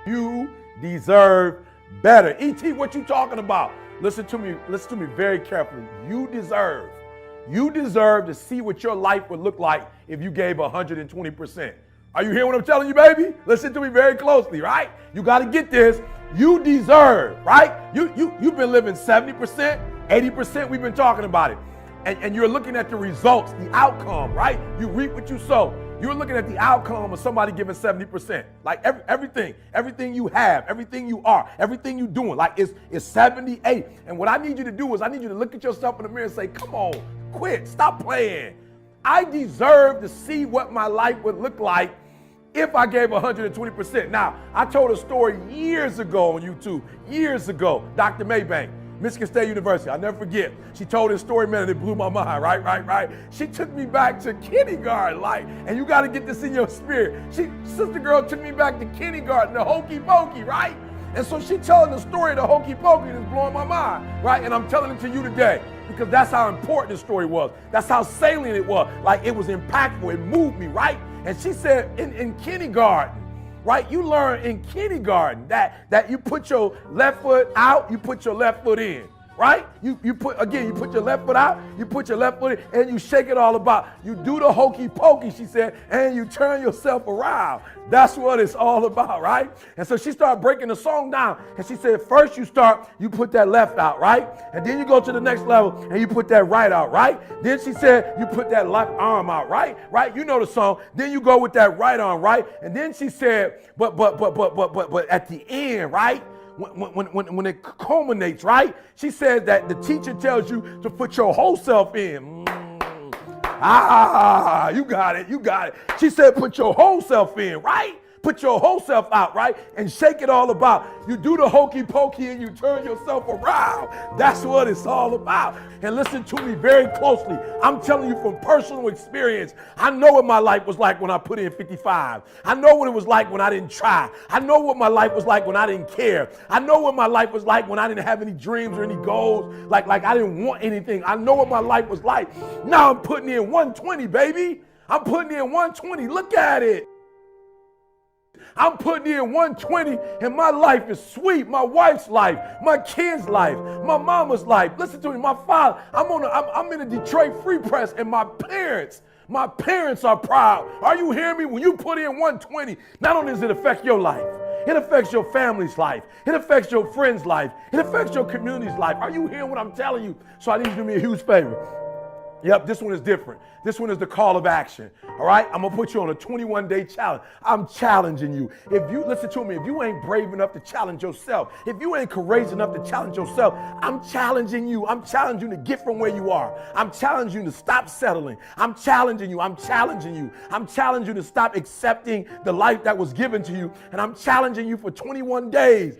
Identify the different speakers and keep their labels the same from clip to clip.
Speaker 1: You deserve better. E.T., what you talking about? Listen to me very carefully. You deserve to see what your life would look like if you gave 120%. Are you hearing what I'm telling you, baby? Listen to me very closely, right? You got to get this. You deserve, right? You've been living 70%, 80%. We've been talking about it. And you're looking at the results, the outcome, right? You reap what you sow. You're looking at the outcome of somebody giving 70%. Like everything you have, everything you are, everything you're doing, like it's 78. And what I need you to do is I need you to look at yourself in the mirror and say, come on, quit, stop playing. I deserve to see what my life would look like if I gave 120%. Now, I told a story years ago on YouTube, Dr. Maybank, Michigan State University. I'll never forget. She told this story, man, and it blew my mind, right? She took me back to kindergarten, and you got to get this in your spirit. Sister girl took me back to kindergarten, the hokey pokey, right? And so she telling the story of the hokey pokey that's blowing my mind, right? And I'm telling it to you today because that's how important the story was. That's how salient it was. Like it was impactful. It moved me, right? And she said in kindergarten, right? You learn in kindergarten that you put your left foot out, you put your left foot in, right? You put your left foot out, you put your left foot in, and you shake it all about. You do the hokey pokey, she said, and you turn yourself around. That's what it's all about, right? And so she started breaking the song down, and she said, first you put that left out, right? And then you go to the next level, and you put that right out, right? Then she said, you put that left arm out, right? Right? You know the song. Then you go with that right arm, right? And then she said, but at the end, right? When it culminates, right? She says that the teacher tells you to put your whole self in. You got it. She said put your whole self in, right? Put your whole self out, right? And shake it all about. You do the hokey pokey and you turn yourself around. That's what it's all about. And listen to me very closely. I'm telling you from personal experience. I know what my life was like when I put in 55. I know what it was like when I didn't try. I know what my life was like when I didn't care. I know what my life was like when I didn't have any dreams or any goals. Like I didn't want anything. I know what my life was like. Now I'm putting in 120, baby. I'm putting in 120. Look at it. I'm putting in 120 and my life is sweet. My wife's life, my kids' life, my mama's life. Listen to me, my father. I'm in a Detroit Free Press and my parents are proud. Are you hearing me? When you put in 120, not only does it affect your life, it affects your family's life. It affects your friend's life. It affects your community's life. Are you hearing what I'm telling you? So I need you to do me a huge favor. Yep, this one is different. This one is the call of action. All right, I'm gonna put you on a 21-day challenge. I'm challenging you. If you listen to me, if you ain't brave enough to challenge yourself, if you ain't courageous enough to challenge yourself, I'm challenging you. I'm challenging you to get from where you are. I'm challenging you to stop settling. I'm challenging you. I'm challenging you. I'm challenging you to stop accepting the life that was given to you. And I'm challenging you for 21 days.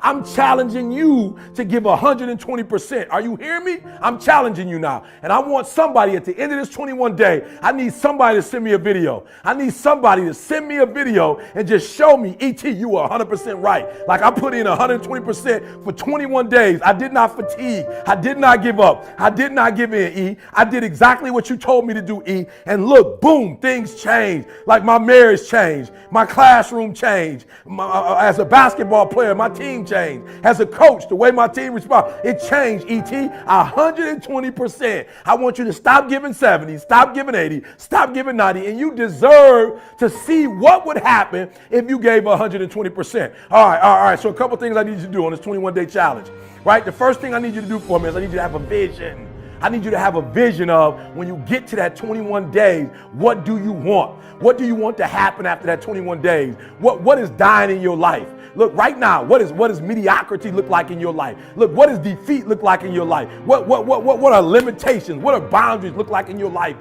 Speaker 1: I'm challenging you to give 120%. Are you hearing me? I'm challenging you now. And I want somebody at the end of this 21 day, I need somebody to send me a video. I need somebody to send me a video and just show me, E.T., you were 100% right. Like I put in 120% for 21 days. I did not fatigue. I did not give up. I did not give in, E. I did exactly what you told me to do, E. And look, boom, things changed. Like my marriage changed. My classroom changed. As a basketball player, my team changed. As a coach, the way my team responds, it changed, E.T. 120%. I want you to stop giving 70, stop giving 80, stop giving 90, and you deserve to see what would happen if you gave 120%. All right. So a couple things I need you to do on this 21-day challenge, right? The first thing I need you to do for me is I need you to have a vision. I need you to have a vision of when you get to that 21 days, what do you want? What do you want to happen after that 21 days? What is dying in your life? Look, right now, what does mediocrity look like in your life? Look, what does defeat look like in your life? What are limitations? What are boundaries look like in your life?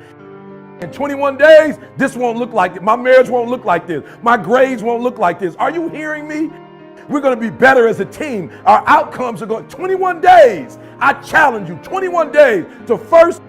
Speaker 1: In 21 days, this won't look like it. My marriage won't look like this. My grades won't look like this. Are you hearing me? We're going to be better as a team. Our outcomes are going 21 days. I challenge you 21 days to first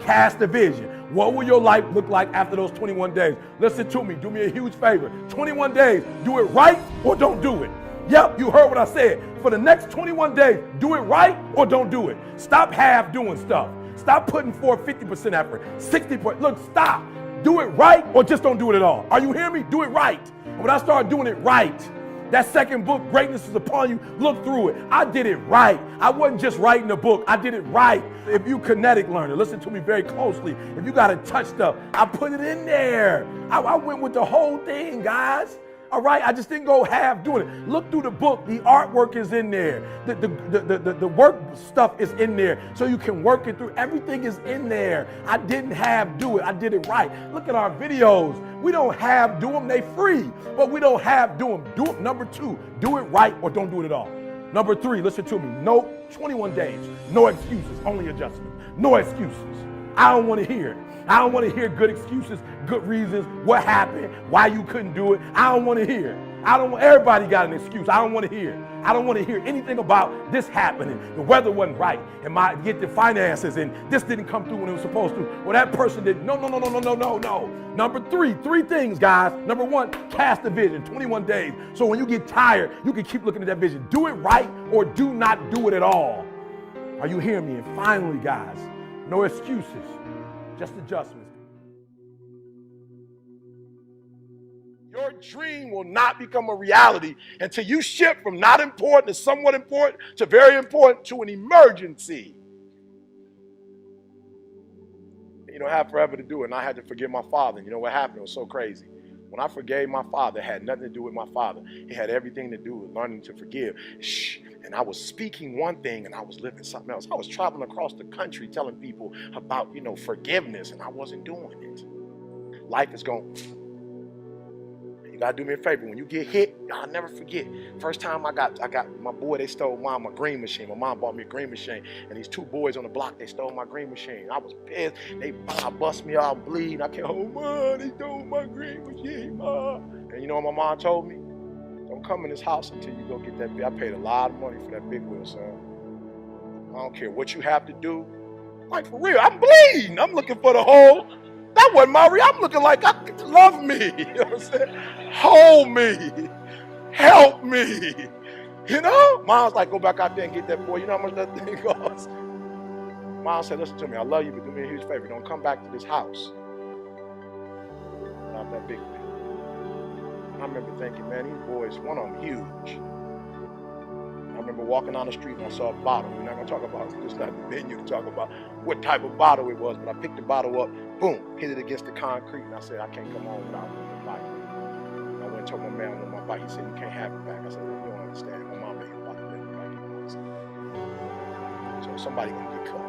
Speaker 1: cast a vision. What will your life look like after those 21 days? Listen to me. Do me a huge favor. 21 days. Do it right or don't do it. Yep, you heard what I said. For the next 21 days, do it right or don't do it. Stop half doing stuff. Stop putting forth 50% effort, 60%. Look, stop. Do it right or just don't do it at all. Are you hearing me? Do it right. And when I start doing it right, That second book, Greatness is Upon You, look through it. I did it right. I wasn't just writing a book. I did it right. If you kinetic learner, listen to me very closely. If you got to touch stuff, I put it in there. I went with the whole thing, guys. All right, I just didn't go half doing it. Look through the book. The artwork is in there. The work stuff is in there, so you can work it through. Everything is in there. I didn't half do it. I did it right. Look at our videos. We don't half do them. They free, but we don't half do them. Do it. Number 2, do it right or don't do it at all. Number 3, listen to me. No 21 days. No excuses. Only adjustment. No excuses. I don't want to hear it. I don't want to hear good excuses, good reasons, what happened, why you couldn't do it. I don't want to hear it. Everybody got an excuse. I don't want to hear it. I don't want to hear anything about this happening. The weather wasn't right, and get the finances, and this didn't come through when it was supposed to. Well, that person didn't. No. Number 3 things, guys. Number 1, cast a vision, 21 days. So when you get tired, you can keep looking at that vision. Do it right or do not do it at all. Are you hearing me? And finally, guys, no excuses. Just adjustments. Your dream will not become a reality until you shift from not important to somewhat important to very important to an emergency. You don't have forever to do it, and I had to forgive my father. And you know what happened? It was so crazy. When I forgave my father, it had nothing to do with my father. It had everything to do with learning to forgive. And I was speaking one thing and I was living something else. I was traveling across the country telling people about, forgiveness, and I wasn't doing it. Life is going. You gotta do me a favor. When you get hit, I'll never forget. First time I got my boy, they stole my green machine. My mom bought me a green machine, and these 2 boys on the block, they stole my green machine. I was pissed. They bust me out bleeding. I can't hold, Mom, they stole my green machine, Mom. And you know what my mom told me? Don't come in this house until you go get that big. I paid a lot of money for that big wheel, son. I don't care what you have to do. Like, for real, I'm bleeding. I'm looking for the hole. That wasn't my real. I'm looking like, love me. You know what I'm saying? Hold me. Help me. Mom's like, go back out there and get that boy. You know how much that thing costs? Mom said, listen to me. I love you, but do me a huge favor. Don't come back to this house without that big thing. I remember thinking, man, these boys, one of them huge. I remember walking down the street and I saw a bottle. We're not going to talk about it. It's not the venue to talk about what type of bottle it was, but I picked the bottle up, boom, hit it against the concrete, and I said, I can't come home without the bike. I went and told my man on my bike. He said, you can't have it back. I said, you don't understand. My mom ain't about to let me back. So somebody going to get cut.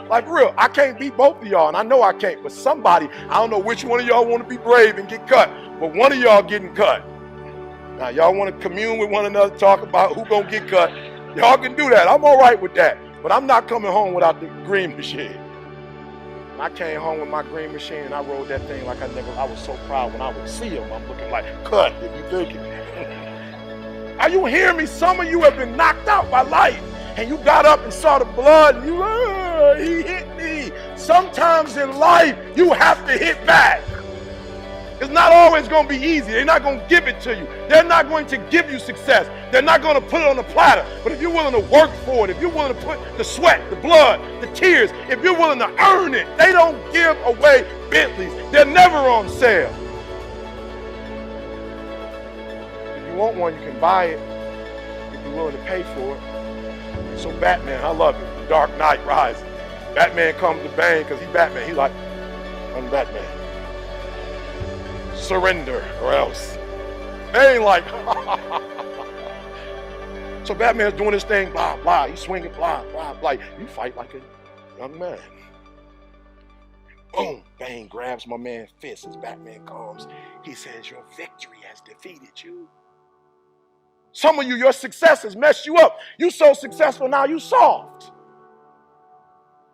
Speaker 1: Like, real, I can't beat both of y'all, and I know I can't, but somebody, I don't know which one of y'all want to be brave and get cut, but one of y'all getting cut. Now, y'all want to commune with one another, talk about who gonna get cut. Y'all can do that. I'm all right with that, but I'm not coming home without the green machine. I came home with my green machine, and I rode that thing like I was so proud when I would see him. I'm looking like, cut, if you think it. Are you hearing me? Some of you have been knocked out by life, and you got up and saw the blood, and he hit me. Sometimes in life, you have to hit back. It's not always going to be easy. They're not going to give it to you. They're not going to give you success. They're not going to put it on a platter. But if you're willing to work for it, if you're willing to put the sweat, the blood, the tears, if you're willing to earn it, they don't give away Bentleys. They're never on sale. If you want one, you can buy it if you're willing to pay for it. So Batman, I love it. The Dark Knight Rises. Batman comes to Bane because he's Batman. He's like, I'm Batman. Surrender or else. They ain't like, so Batman's doing his thing, blah, blah. He's swinging, blah, blah, blah. You fight like a young man. Boom, Bane grabs my man's fist as Batman comes. He says, your victory has defeated you. Some of you, your success has messed you up. You so successful now, you soft.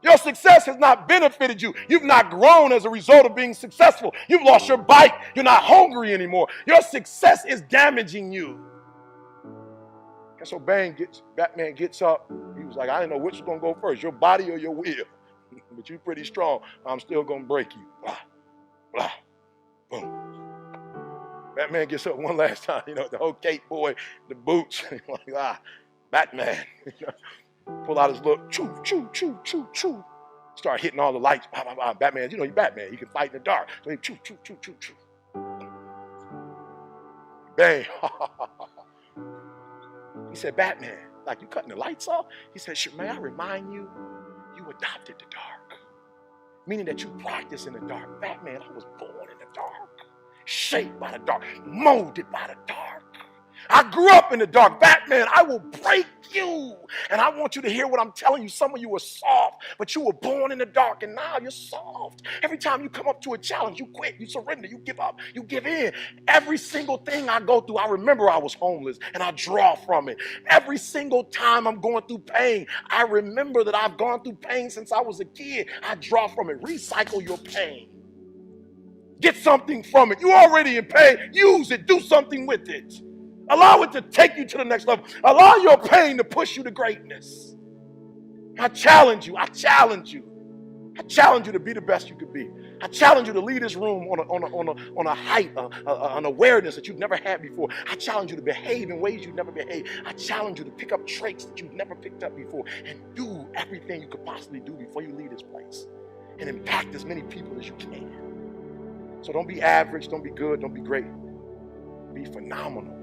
Speaker 1: Your success has not benefited you. You've not grown as a result of being successful. You've lost your bite. You're not hungry anymore. Your success is damaging you. And so Batman gets up. He was like, I didn't know which was going to go first, your body or your will. But you're pretty strong. I'm still going to break you. Blah, blah, boom. Batman gets up one last time. The whole cape boy, the boots. Like, Batman. Pull out his little choo, choo, choo, choo, choo. Start hitting all the lights. Blah, blah, blah. Batman, you're Batman. You can fight in the dark. So he choo, choo, choo, choo, choo.
Speaker 2: bang. He said, Batman, like you cutting the lights off? He said, may I remind you, you adopted the dark. Meaning that you practice in the dark. Batman, I was born in the dark, shaped by the dark, molded by the dark. I grew up in the dark. Batman, I will break you. And I want you to hear what I'm telling you. Some of you were soft, but you were born in the dark, and now you're soft. Every time you come up to a challenge, you quit, you surrender, you give up, you give in. Every single thing I go through, I remember I was homeless, and I draw from it. Every single time I'm going through pain, I remember that I've gone through pain since I was a kid. I draw from it. Recycle your pain. Get something from it. You're already in pain. Use it. Do something with it. Allow it to take you to the next level. Allow your pain to push you to greatness. I challenge you. I challenge you. I challenge you to be the best you could be. I challenge you to leave this room on a height, an awareness that you've never had before. I challenge you to behave in ways you've never behaved. I challenge you to pick up traits that you've never picked up before and do everything you could possibly do before you leave this place and impact as many people as you can. So don't be average, don't be good, don't be great. Be phenomenal.